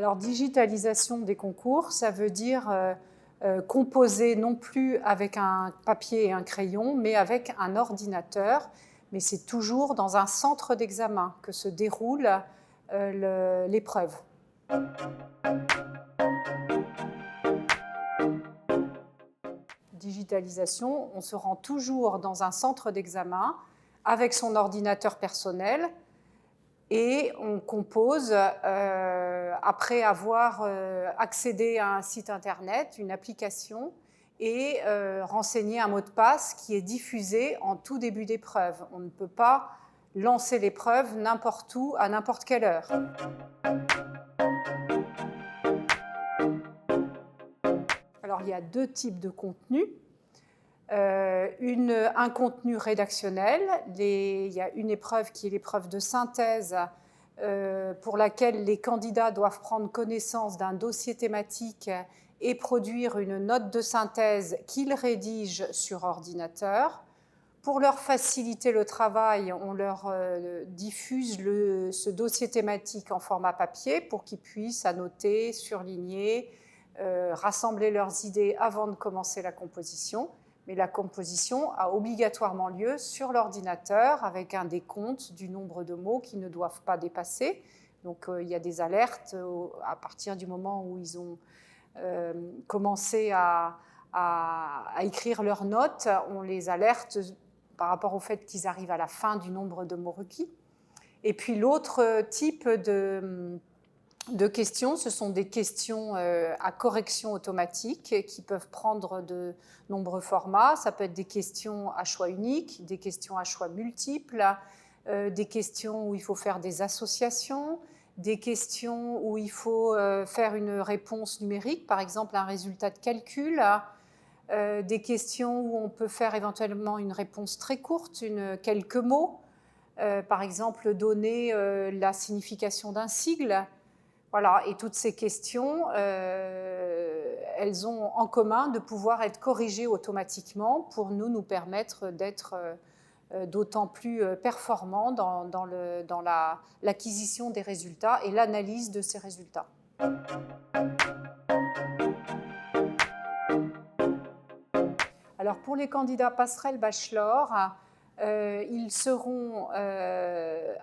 Alors, digitalisation des concours, ça veut dire composer non plus avec un papier et un crayon, mais avec un ordinateur. Mais c'est toujours dans un centre d'examen que se déroule l'épreuve. Digitalisation, on se rend toujours dans un centre d'examen avec son ordinateur personnel et on compose après avoir accédé à un site internet, une application et renseigné un mot de passe qui est diffusé en tout début d'épreuve. On ne peut pas lancer l'épreuve n'importe où, à n'importe quelle heure. Alors, il y a deux types de contenus. Un contenu rédactionnel. Il y a une épreuve qui est l'épreuve de synthèse pour laquelle les candidats doivent prendre connaissance d'un dossier thématique et produire une note de synthèse qu'ils rédigent sur ordinateur. Pour leur faciliter le travail, on leur diffuse ce dossier thématique en format papier pour qu'ils puissent annoter, surligner, rassembler leurs idées avant de commencer la composition. Mais la composition a obligatoirement lieu sur l'ordinateur avec un décompte du nombre de mots qui ne doivent pas dépasser. Donc il y a des alertes à partir du moment où ils ont commencé à écrire leurs notes. On les alerte par rapport au fait qu'ils arrivent à la fin du nombre de mots requis. Et puis l'autre type de questions, ce sont des questions à correction automatique qui peuvent prendre de nombreux formats. Ça peut être des questions à choix unique, des questions à choix multiples, des questions où il faut faire des associations, des questions où il faut faire une réponse numérique, par exemple un résultat de calcul, des questions où on peut faire éventuellement une réponse très courte, quelques mots, par exemple donner la signification d'un sigle. Voilà, et toutes ces questions, elles ont en commun de pouvoir être corrigées automatiquement pour nous permettre d'être d'autant plus performants dans l'acquisition des résultats et l'analyse de ces résultats. Alors pour les candidats passerelle bachelor, ils seront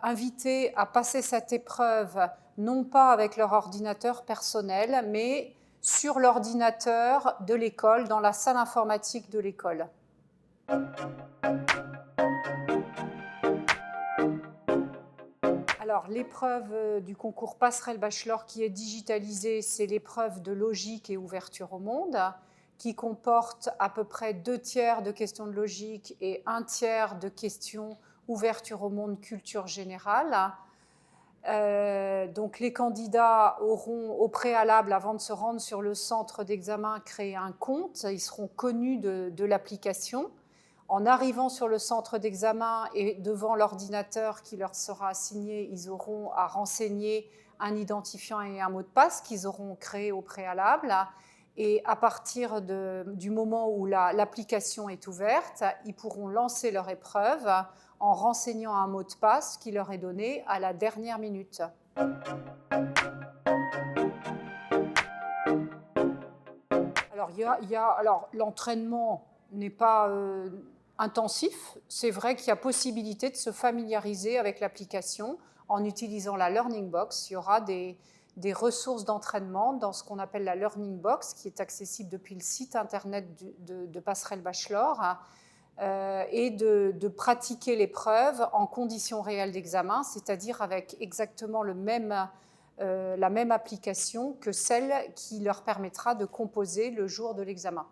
invités à passer cette épreuve non pas avec leur ordinateur personnel, mais sur l'ordinateur de l'école, dans la salle informatique de l'école. Alors, l'épreuve du concours passerelle bachelor qui est digitalisée, c'est l'épreuve de logique et ouverture au monde, qui comporte à peu près 2/3 de questions de logique et 1/3 de questions ouverture au monde culture générale. Donc les candidats auront au préalable, avant de se rendre sur le centre d'examen, créé un compte. Ils seront connus de l'application. En arrivant sur le centre d'examen et devant l'ordinateur qui leur sera assigné, ils auront à renseigner un identifiant et un mot de passe qu'ils auront créé au préalable. Et à partir du moment où l'application est ouverte, ils pourront lancer leur épreuve en renseignant un mot de passe qui leur est donné à la dernière minute. Alors, l'entraînement n'est pas intensif. C'est vrai qu'il y a possibilité de se familiariser avec l'application en utilisant la Learning Box. Il y aura des ressources d'entraînement dans ce qu'on appelle la Learning Box, qui est accessible depuis le site internet de Passerelle Bachelor, et de pratiquer l'épreuve en conditions réelles d'examen, c'est-à-dire avec exactement la même application que celle qui leur permettra de composer le jour de l'examen.